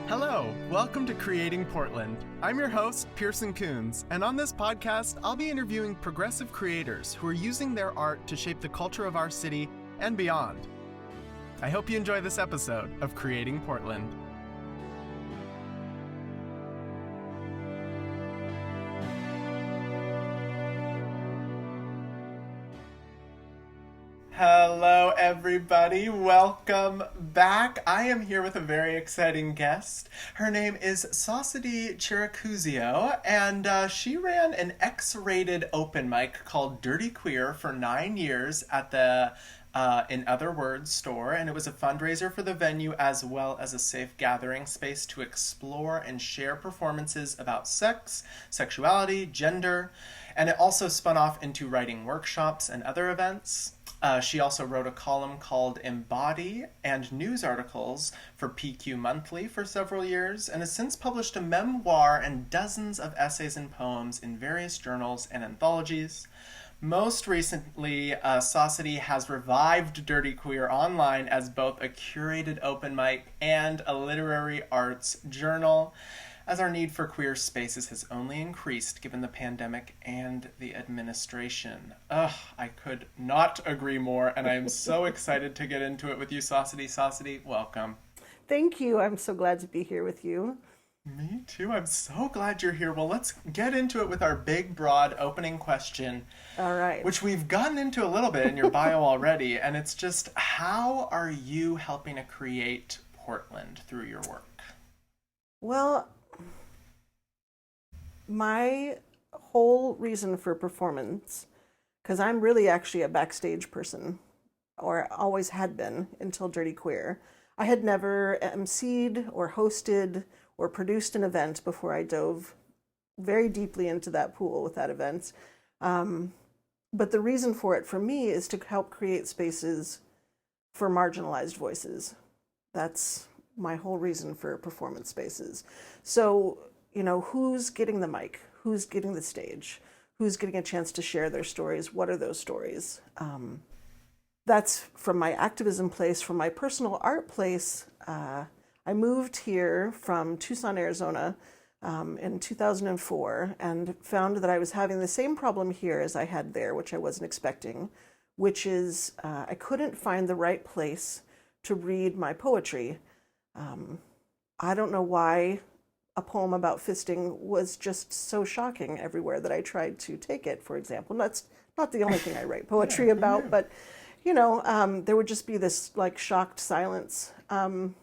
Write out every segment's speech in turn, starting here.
Hello, welcome to Creating Portland. I'm your host, Pearson Kunz, and on this podcast, I'll be interviewing progressive creators who are using their art to shape the culture of our city and beyond. I hope you enjoy this episode of Creating Portland. Hello, everybody. Welcome back. I am here with a very exciting guest. Her name is Sossity Chiricuzio, and she ran an X-rated open mic called Dirty Queer for 9 years at the In Other Words store, and it was a fundraiser for the venue as well as a safe gathering space to explore and share performances about sex, sexuality, gender, and it also spun off into writing workshops and other events. She also wrote a column called Embody and news articles for PQ Monthly for several years, and has since published a memoir and dozens of essays and poems in various journals and anthologies. Most recently, Sossity has revived Dirty Queer online as both a curated open mic and a literary arts journal, as our need for queer spaces has only increased given the pandemic and the administration. I could not agree more, and I am so excited to get into it with you, Sossity. Sossity, welcome. Thank you. I'm so glad to be here with you. Me too. I'm so glad you're here. Well, let's get into it with our big, broad opening question. All right. Which we've gotten into a little bit in your bio already, and it's just, how are you helping to create Portland through your work? Well, my whole reason for performance, because I'm really actually a backstage person, or always had been until Dirty Queer. I had never emceed or hosted or produced an event before I dove very deeply into that pool with that event. But the reason for it for me is to help create spaces for marginalized voices. That's my whole reason for performance spaces. So, who's getting the mic? Who's getting the stage? Who's getting a chance to share their stories? What are those stories? That's from my activism place. From my personal art place, I moved here from Tucson, Arizona in 2004 and found that I was having the same problem here as I had there, which I wasn't expecting, which is I couldn't find the right place to read my poetry. I don't know why a poem about fisting was just so shocking everywhere that I tried to take it, for example. And that's not the only thing I write poetry about, but, there would just be this shocked silence. And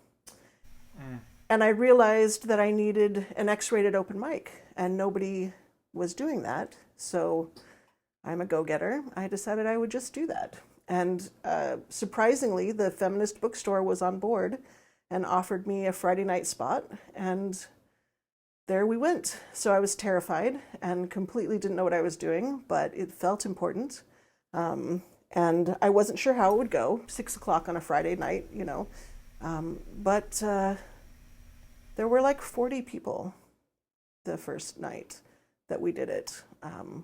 I realized that I needed an X-rated open mic, and nobody was doing that. So I'm a go-getter. I decided I would just do that. And surprisingly, the feminist bookstore was on board and offered me a Friday night spot, and there we went. So I was terrified and completely didn't know what I was doing, but it felt important. And I wasn't sure how it would go, 6 o'clock on a Friday night, but there were 40 people the first night that we did it,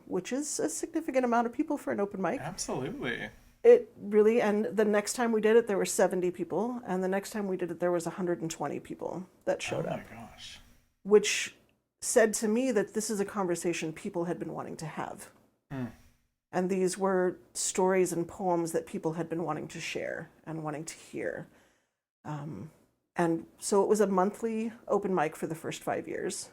which is a significant amount of people for an open mic. Absolutely. It really, and the next time we did it, there were 70 people, and the next time we did it, there was 120 people that showed up. Oh my gosh. Which said to me that this is a conversation people had been wanting to have. And these were stories and poems that people had been wanting to share and wanting to hear. And so it was a monthly open mic for the first 5 years,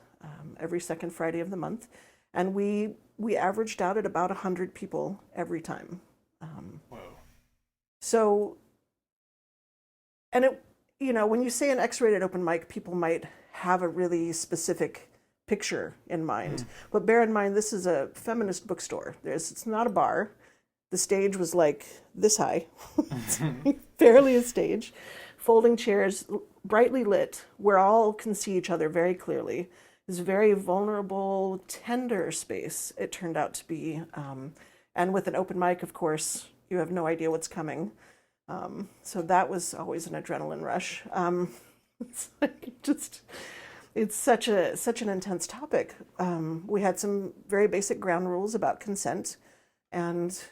every second Friday of the month. And we averaged out at about 100 people every time. Whoa. So, and it, when you say an X-rated open mic, people might have a really specific picture in mind. But bear in mind, this is a feminist bookstore. It's not a bar. The stage was this high, barely a stage. Folding chairs, brightly lit, where all can see each other very clearly. This very vulnerable, tender space it turned out to be. And with an open mic, of course, you have no idea what's coming. So that was always an adrenaline rush. It's such an intense topic. We had some very basic ground rules about consent, and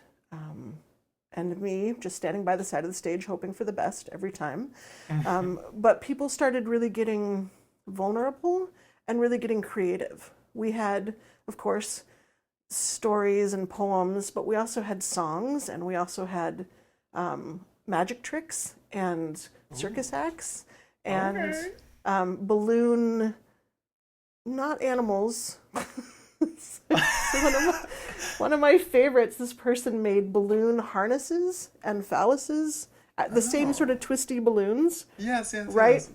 me just standing by the side of the stage hoping for the best every time. But people started really getting vulnerable and really getting creative. We had, of course, stories and poems, but we also had songs, and we also had magic tricks and circus acts and balloon, not animals. One of my favorites, this person made balloon harnesses and phalluses, the same sort of twisty balloons. Yes, right? Yes.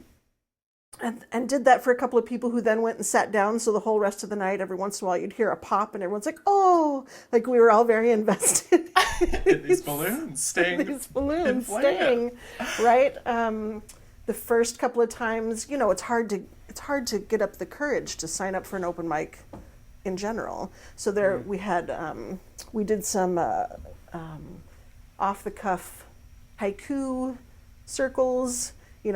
And did that for a couple of people who then went and sat down. So the whole rest of the night, every once in a while, you'd hear a pop, and everyone's like, "Oh!" Like we were all very invested in these balloons staying. Right? The first couple of times, it's hard to get up the courage to sign up for an open mic in general. So there we did some off the cuff haiku circles.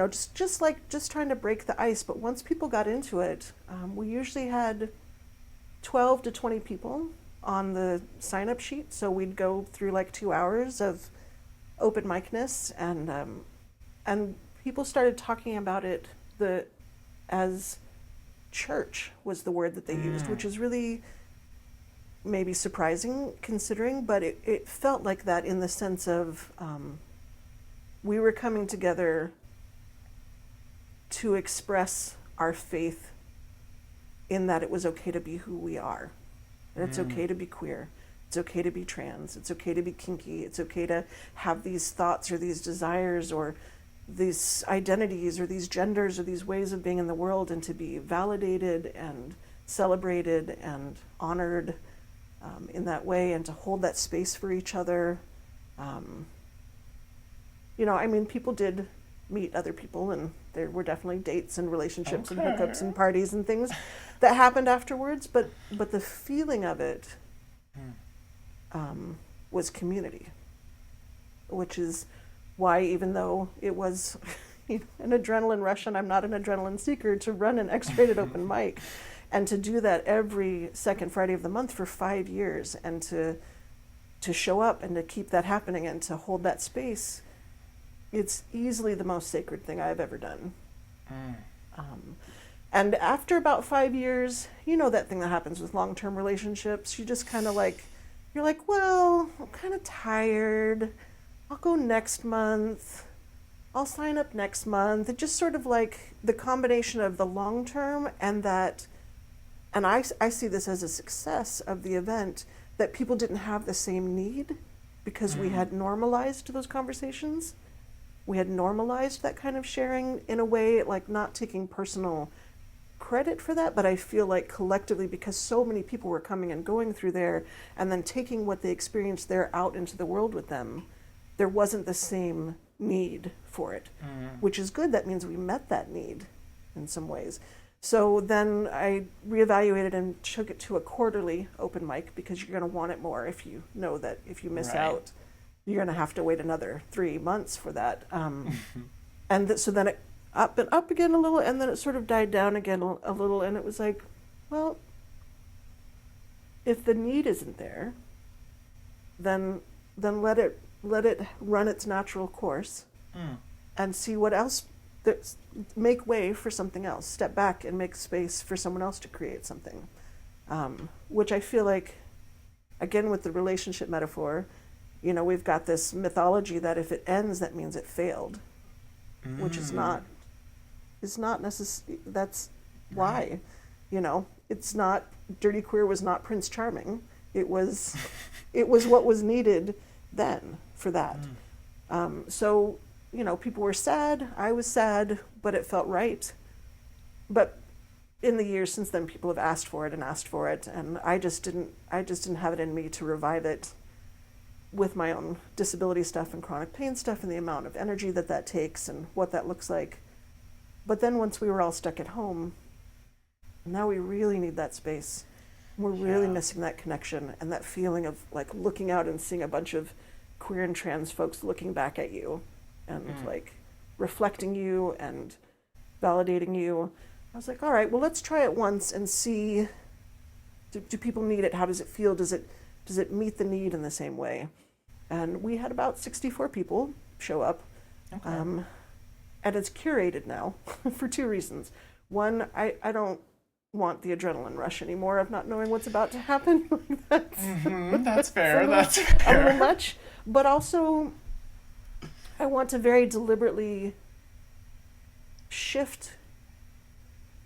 Just trying to break the ice. But once people got into it, we usually had 12 to 20 people on the sign-up sheet. So we'd go through like 2 hours of open micness, and people started talking about it as church was the word that they used, which is really maybe surprising considering, but it felt like that in the sense of we were coming together to express our faith in that it was okay to be who we are. That it's okay to be queer. It's okay to be trans. It's okay to be kinky. It's okay to have these thoughts or these desires or these identities or these genders or these ways of being in the world, and to be validated and celebrated and honored in that way, and to hold that space for each other. People did meet other people, and there were definitely dates and relationships and hookups and parties and things that happened afterwards, but the feeling of it was community, which is why, even though it was an adrenaline rush, and I'm not an adrenaline seeker, to run an X-rated open mic and to do that every second Friday of the month for 5 years, and to show up and to keep that happening and to hold that space, it's easily the most sacred thing I've ever done. And after about 5 years, that thing that happens with long-term relationships, you just kind of you're like, well, I'm kind of tired. I'll go next month. I'll sign up next month. It just sort of like the combination of the long-term and that, and I see this as a success of the event, that people didn't have the same need because we had normalized those conversations. We had normalized that kind of sharing in a way, like not taking personal credit for that, but I feel like collectively, because so many people were coming and going through there and then taking what they experienced there out into the world with them, there wasn't the same need for it, which is good. That means we met that need in some ways. So then I reevaluated and took it to a quarterly open mic, because you're going to want it more if you know that if you miss out, you're going to have to wait another 3 months for that. So then it up and up again a little, and then it sort of died down again a little, and it was like, well, if the need isn't there, then let it run its natural course, and see what else. Make way for something else. Step back and make space for someone else to create something, which I feel like, again, with the relationship metaphor, we've got this mythology that if it ends, that means it failed, which is not necessary. That's why, it's not, Dirty Queer was not Prince Charming. It was what was needed then for that. So, people were sad. I was sad, but it felt right. But in the years since then, people have asked for it, and I just didn't have it in me to revive it with my own disability stuff and chronic pain stuff and the amount of energy that takes and what that looks like. But then once we were all stuck at home, now we really need that space. We're really missing that connection and that feeling of like looking out and seeing a bunch of queer and trans folks looking back at you and like reflecting you and validating you. I was like, all right, well, let's try it once and see, do people need it? How does it feel? Does it meet the need in the same way? And we had about 64 people show up. And it's curated now for 2 reasons. One, I don't want the adrenaline rush anymore of not knowing what's about to happen. That's fair. That's a fair. little much. But also, I want to very deliberately shift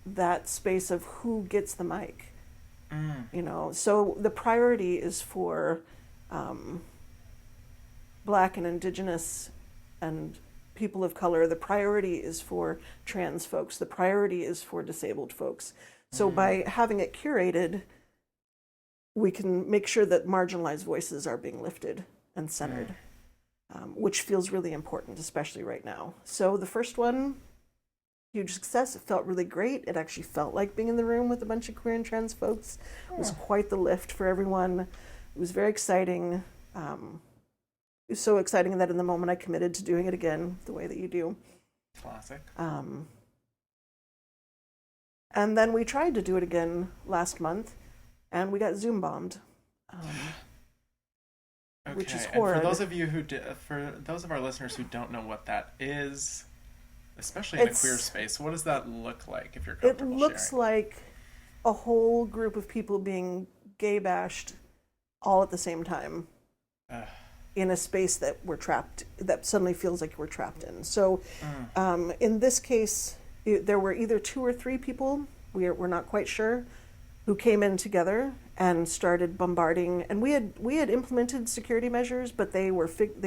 that space of who gets the mic. You know, so the priority is for Black and Indigenous and people of color. The priority is for trans folks. The priority is for disabled folks. So by having it curated, we can make sure that marginalized voices are being lifted and centered, which feels really important, especially right now. So the first one, huge success. It felt really great. It actually felt like being in the room with a bunch of queer and trans folks. It was quite the lift for everyone. It was very exciting. It was so exciting that in the moment I committed to doing it again the way that you do. Classic. And then we tried to do it again last month, and we got Zoom bombed, which is horrid. And for those of our listeners who don't know what that is, especially in a queer space, what does that look like? If you're comfortable sharing? It looks like a whole group of people being gay bashed all at the same time. In a space that we're trapped, that suddenly feels like we're trapped in. So in this case, there were either 2 or 3 people, we're not quite sure, who came in together and started bombarding. And we had implemented security measures, but they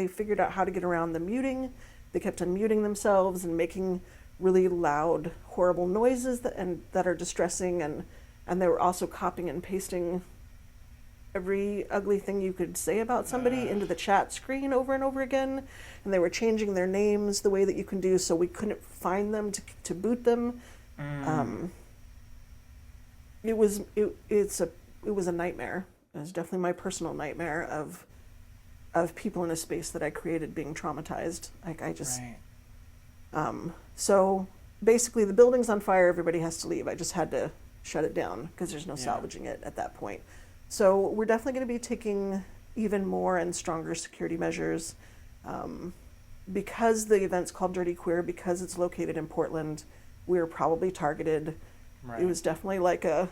figured out how to get around the muting. They kept unmuting themselves and making really loud, horrible noises that are distressing. And they were also copying and pasting every ugly thing you could say about somebody into the chat screen over and over again. And they were changing their names the way that you can do, so we couldn't find them to boot them. It was a nightmare. It was definitely my personal nightmare of people in a space that I created being traumatized. Like I just so basically the building's on fire, everybody has to leave. I just had to shut it down because there's no salvaging it at that point. So we're definitely going to be taking even more and stronger security measures. Because the event's called Dirty Queer, because it's located in Portland, we were probably targeted. Right. It was definitely like a,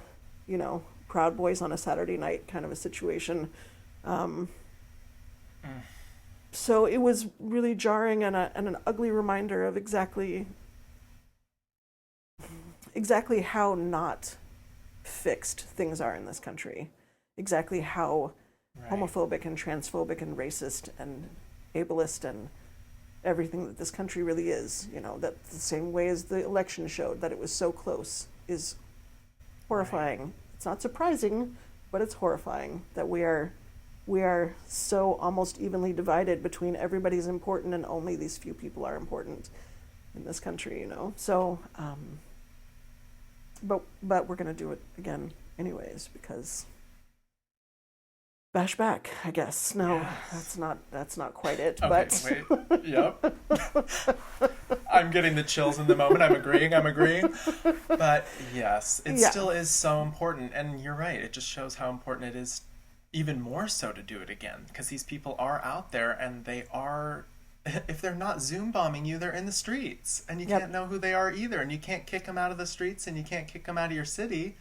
Proud Boys on a Saturday night kind of a situation. So it was really jarring and an ugly reminder of exactly how not fixed things are in this country. Exactly how homophobic and transphobic and racist and ableist and everything that this country really is, that the same way as the election showed that it was so close is horrifying. Right. It's not surprising, but it's horrifying that we are so almost evenly divided between everybody's important and only these few people are important in this country, So, but we're going to do it again anyways because bash back, I guess. No, yes. That's not quite it. Okay, but wait. Yep. I'm getting the chills in the moment. I'm agreeing. But yes, it still is so important. And you're right. It just shows how important it is even more so to do it again. Because these people are out there and they are, if they're not Zoom bombing you, they're in the streets. And you can't know who they are either. And you can't kick them out of the streets and you can't kick them out of your city.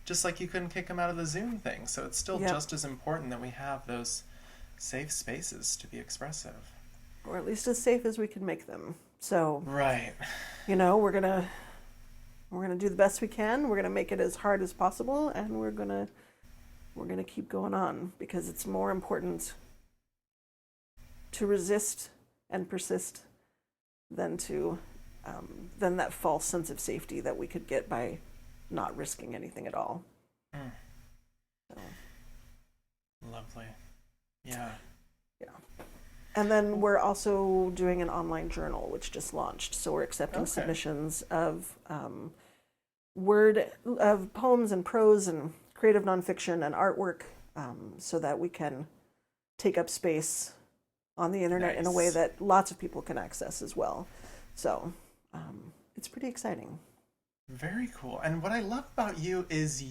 Just like you couldn't kick them out of the Zoom thing. So it's still just as important that we have those safe spaces to be expressive. Or at least as safe as we can make them. So right. We're gonna do the best we can. We're gonna make it as hard as possible, and we're gonna keep going on because it's more important to resist and persist than that false sense of safety that we could get by not risking anything at all. So. Lovely. Yeah. And then we're also doing an online journal, which just launched. So we're accepting submissions of poems and prose and creative nonfiction and artwork, so that we can take up space on the internet in a way that lots of people can access as well. So it's pretty exciting. Very cool. And what I love about you is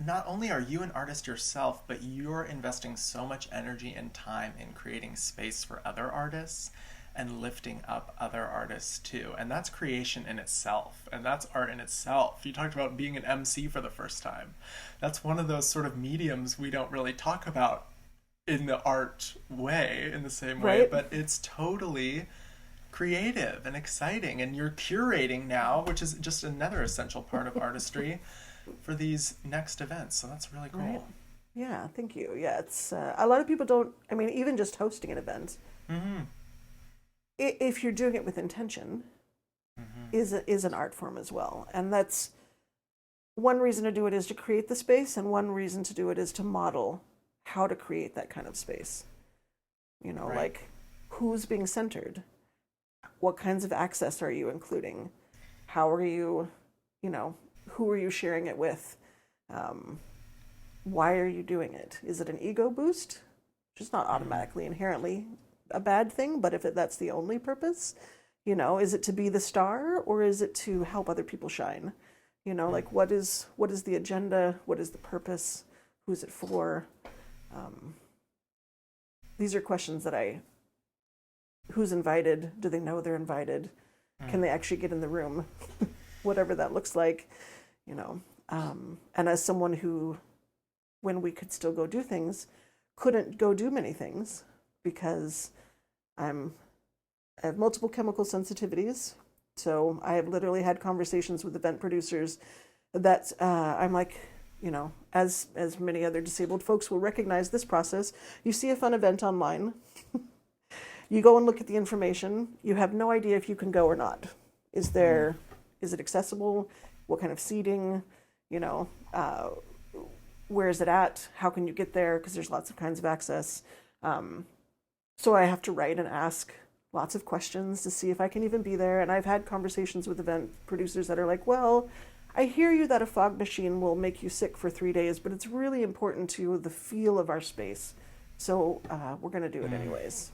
not only are you an artist yourself, but you're investing so much energy and time in creating space for other artists. and lifting up other artists too. And that's creation in itself, and that's art in itself. You talked about being an MC for the first time. That's one of those sort of mediums we don't really talk about in the art way, in the same way, Right. but it's totally creative and exciting. And you're curating now, which is just another essential part of artistry for these next events. So that's really cool. Right. Yeah, thank you. Yeah, it's a lot of people don't. I mean, even just hosting an event, if you're doing it with intention, is an art form as well. And that's one reason to do it is to create the space, and one reason to do it is to model how to create that kind of space. You know, Right. like who's being centered, what kinds of access are you including, how are you, you know, who are you sharing it with, why are you doing it? Is it an ego boost? Which is not automatically inherently a bad thing, but if that's the only purpose, you know, is it to be the star, or is it to help other people shine? You know, like what is the agenda? What is the purpose? Who's it for? These are questions that who's invited? Do they know they're invited? Can they actually get in the room? Whatever that looks like, you know. And as someone who, when we could still go do things, couldn't go do many things because I have multiple chemical sensitivities. So I have literally had conversations with event producers that I'm like, you know, as many other disabled folks will recognize this process. You see a fun event online, you go and look at the information, you have no idea if you can go or not. Is it accessible? What kind of seating? You know, where is it at? How can you get there? Because there's lots of kinds of access. So I have to write and ask lots of questions to see if I can even be there. And I've had conversations with event producers that are like, well, I hear you that a fog machine will make you sick for 3 days, but it's really important to the feel of our space. So we're going to do it anyways.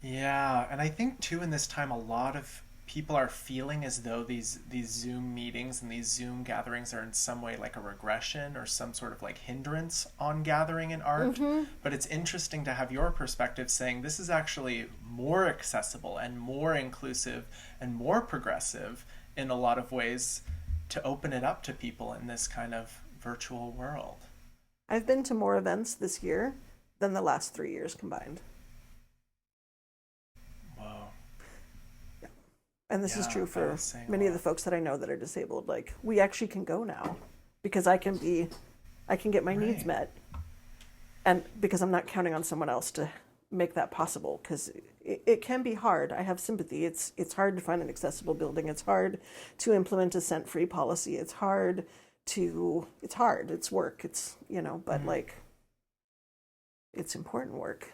Yeah, and I think too in this time a lot of people are feeling as though these Zoom meetings and these Zoom gatherings are in some way like a regression or some sort of like hindrance on gathering in art. But it's interesting to have your perspective saying this is actually more accessible and more inclusive and more progressive in a lot of ways to open it up to people in this kind of virtual world. I've been to more events this year than the last 3 years combined. Whoa. And this is Yeah, true that for is saying a many of lot. the folks that I know that are disabled. Like, we actually can go now because I can get my needs Right. met. And because I'm not counting on someone else to make that possible, because it can be hard. I have sympathy. It's hard to find an accessible building. It's hard to implement a scent-free policy. It's hard. It's work. It's, you know, but like, it's important work.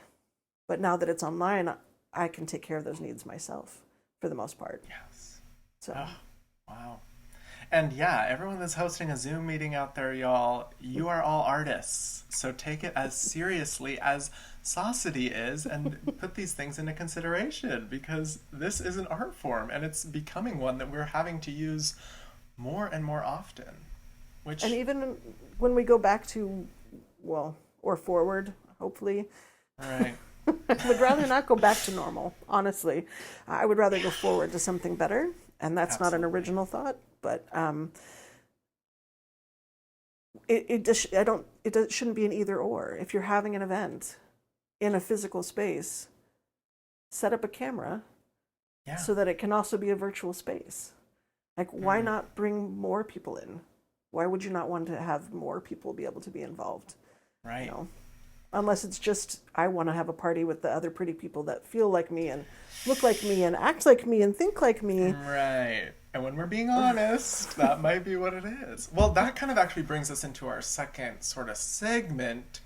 But now that it's online, I can take care of those needs myself for the most part. Yes. So Oh, wow. And yeah, everyone that's hosting a Zoom meeting out there, y'all, you are all artists. So take it as seriously as Sossity is and put these things into consideration because this is an art form and it's becoming one that we're having to use more and more often. Which, and even when we go back to, well, or forward, hopefully, right. I would rather not go back to normal, honestly. I would rather go forward to something better, and that's not an Absolutely. original thought, but it shouldn't be an either or. If you're having an event in a physical space, set up a camera Yeah. so that it can also be a virtual space. Like, why not bring more people in? Why would you not want to have more people be able to be involved? Right. You know? Unless it's just, I want to have a party with the other pretty people that feel like me and look like me and act like me and think like me. Right. And when we're being honest, that might be what it is. Well, that kind of actually brings us into our second sort of segment,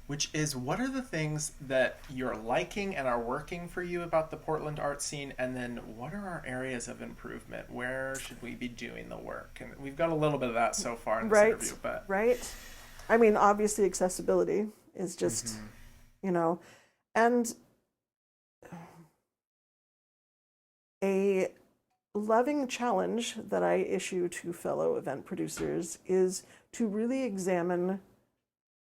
which is what are the things that you're liking and are working for you about the Portland art scene? And then what are our areas of improvement? Where should we be doing the work? And we've got a little bit of that so far in this interview, but Right. I mean, obviously accessibility is just, you know, and a loving challenge that I issue to fellow event producers is to really examine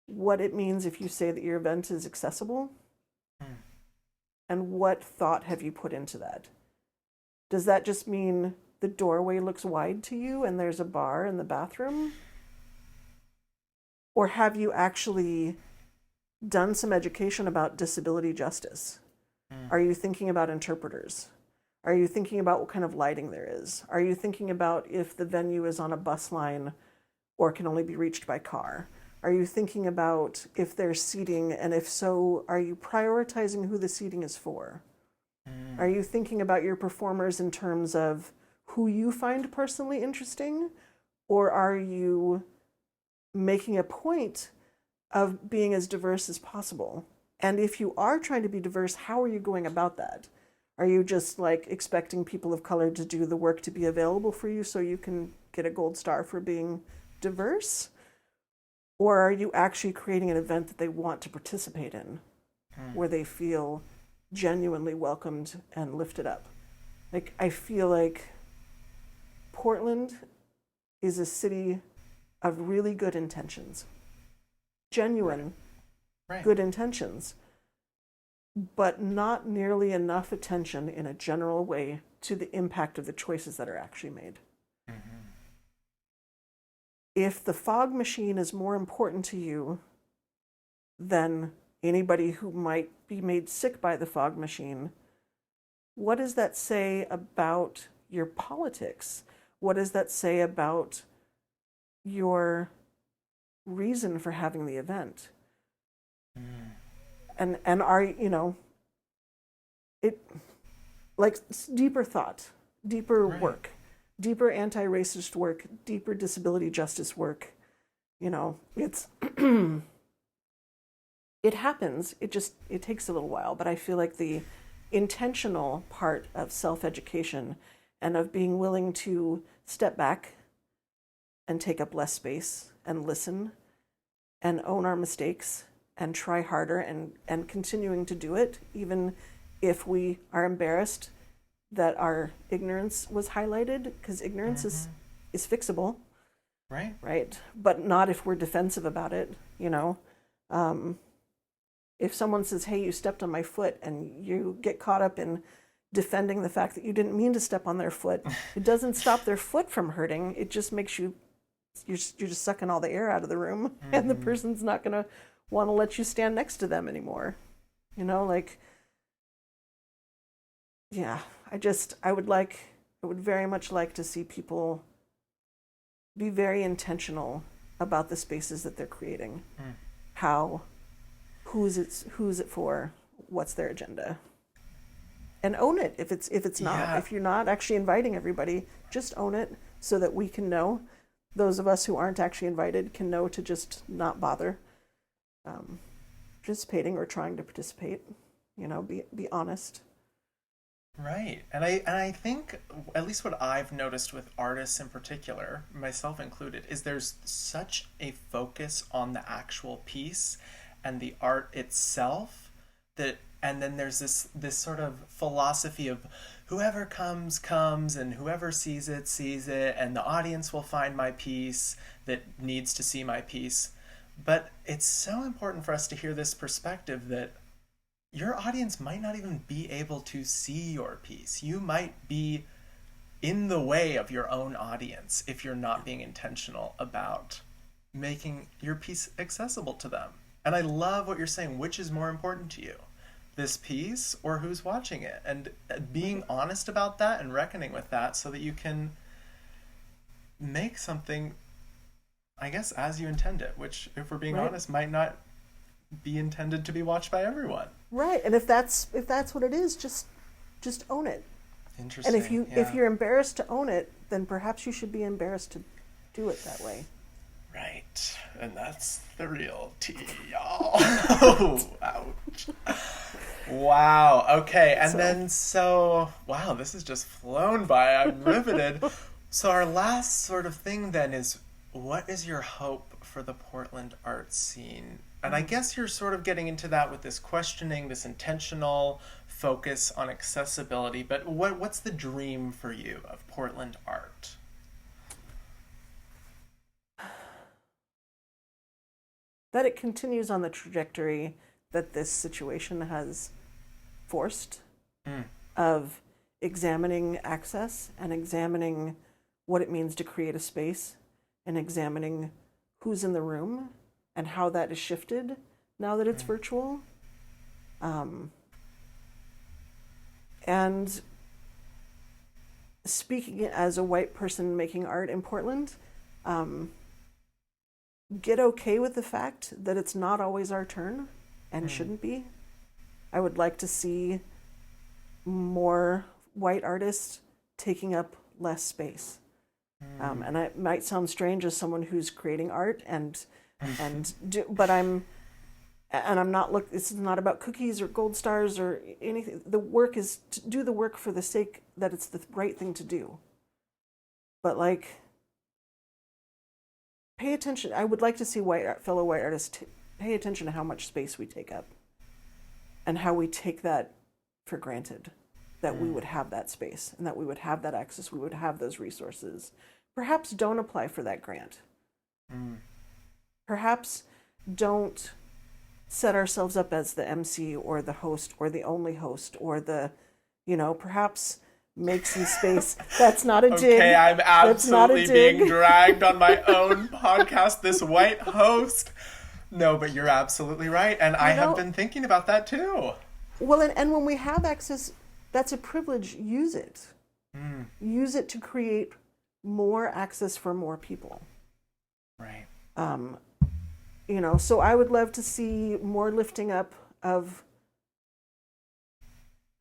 what it means if you say that your event is accessible. And what thought have you put into that? Does that just mean the doorway looks wide to you and there's a bar in the bathroom? Or have you actually done some education about disability justice? Are you thinking about interpreters? Are you thinking about what kind of lighting there is? Are you thinking about if the venue is on a bus line or can only be reached by car? Are you thinking about if there's seating, and if so, are you prioritizing who the seating is for? Are you thinking about your performers in terms of who you find personally interesting? Or are you making a point of being as diverse as possible? And if you are trying to be diverse, how are you going about that? Are you just like expecting people of color to do the work to be available for you so you can get a gold star for being diverse? Or are you actually creating an event that they want to participate in, where they feel genuinely welcomed and lifted up? Like, I feel like Portland is a city of really good intentions, genuine Right. good intentions, but not nearly enough attention in a general way to the impact of the choices that are actually made. If the fog machine is more important to you than anybody who might be made sick by the fog machine, what does that say about your politics? What does that say about your reason for having the event? And are, it, like, deeper thought, deeper work, deeper anti-racist work, deeper disability justice work. It's it happens. It takes a little while, but I feel like the intentional part of self-education and of being willing to step back and take up less space and listen and own our mistakes and try harder and continuing to do it, even if we are embarrassed that our ignorance was highlighted, because ignorance is fixable. Right. But not if we're defensive about it, If someone says, hey, you stepped on my foot, and you get caught up in defending the fact that you didn't mean to step on their foot, it doesn't stop their foot from hurting. It just makes you're just sucking all the air out of the room, and the person's not going to want to let you stand next to them anymore. I would very much like to see people be very intentional about the spaces that they're creating. Who's it for, what's their agenda, and own it. If it's not, if you're not actually inviting everybody, just own it so that we can know, those of us who aren't actually invited can know to just not bother participating or trying to participate. Be honest. Right. And I think, at least what I've noticed with artists in particular, myself included, is there's such a focus on the actual piece and the art itself, and then there's this sort of philosophy of whoever comes, and whoever sees it, and the audience will find my piece that needs to see my piece. But it's so important for us to hear this perspective that your audience might not even be able to see your piece. You might be in the way of your own audience if you're not being intentional about making your piece accessible to them. And I love what you're saying. Which is more important to you, this piece or who's watching it? And being honest about that and reckoning with that so that you can make something, I guess, as you intend it, which, if we're being honest, might not be intended to be watched by everyone. Right. And if that's what it is, just own it. Interesting. And if you're embarrassed to own it, then perhaps you should be embarrassed to do it that way. Right. And that's the real tea, y'all. Oh, ouch. Wow. Okay. And wow, this has just flown by. I'm riveted. So our last sort of thing then is, what is your hope for the Portland art scene? And I guess you're sort of getting into that with this questioning, this intentional focus on accessibility. But what's the dream for you of Portland art? That it continues on the trajectory that this situation has forced of examining access and examining what it means to create a space and examining who's in the room and how that is shifted now that it's virtual. And speaking as a white person making art in Portland, get okay with the fact that it's not always our turn and shouldn't be. I would like to see more white artists taking up less space. And it might sound strange as someone who's creating art but I'm not this is not about cookies or gold stars or anything. The work is to do the work for the sake that it's the right thing to do. But like, pay attention. I would like to see fellow white artists pay attention to how much space we take up and how we take that for granted, that we would have that space and that we would have that access, we would have those resources. Perhaps don't apply for that grant. Perhaps don't set ourselves up as the MC or the host or the only host or perhaps make some space. That's not a dig. Okay, I'm absolutely being dragged on my own podcast, this white host. No, but you're absolutely right. And I have been thinking about that too. Well, and when we have access, that's a privilege. Use it. Use it to create more access for more people. Right. So I would love to see more lifting up of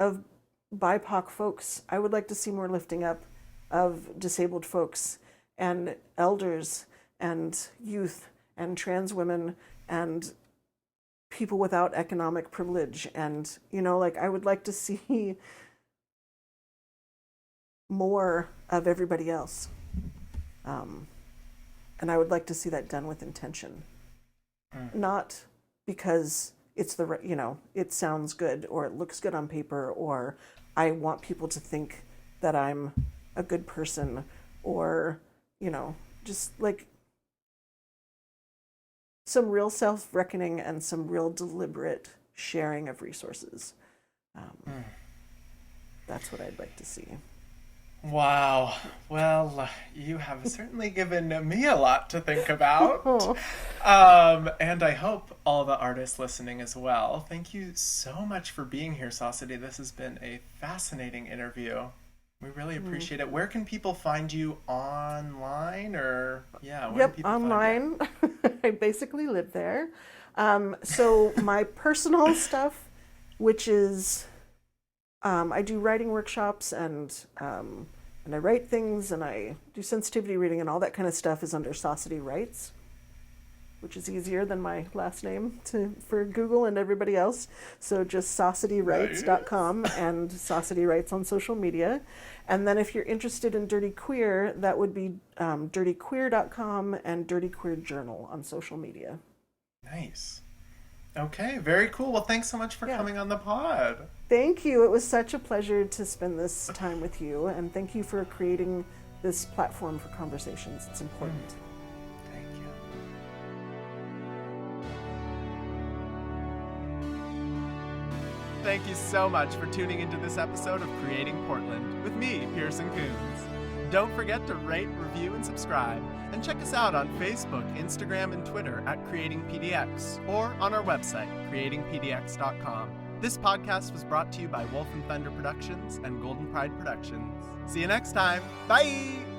BIPOC folks. I would like to see more lifting up of disabled folks and elders and youth and trans women and people without economic privilege. And, I would like to see more of everybody else. And I would like to see that done with intention. Not because it's it sounds good or it looks good on paper or I want people to think that I'm a good person or, just like some real self-reckoning and some real deliberate sharing of resources. That's what I'd like to see. Wow. Well, you have certainly given me a lot to think about. And I hope all the artists listening as well. Thank you so much for being here, Sossity. This has been a fascinating interview. We really appreciate it. Where can people find you online or where can people online. Find you? I basically live there. So my personal stuff, which is I do writing workshops and I write things and I do sensitivity reading and all that kind of stuff is under Sossity Writes, which is easier than my last name for Google and everybody else. So just sossitywrites.com and Sossity Writes on social media. And then if you're interested in Dirty Queer, that would be dirtyqueer.com and Dirty Queer Journal on social media. Nice. Okay, very cool. Well, thanks so much for coming on the pod. Thank you. It was such a pleasure to spend this time with you, and thank you for creating this platform for conversations. It's important. Thank you. Thank you so much for tuning into this episode of Creating Portland with me, Pearson Kunz. Don't forget to rate, review, and subscribe, and check us out on Facebook, Instagram, and Twitter at Creating PDX, or on our website, creatingpdx.com. This podcast was brought to you by Wolf and Thunder Productions and Golden Pride Productions. See you next time. Bye!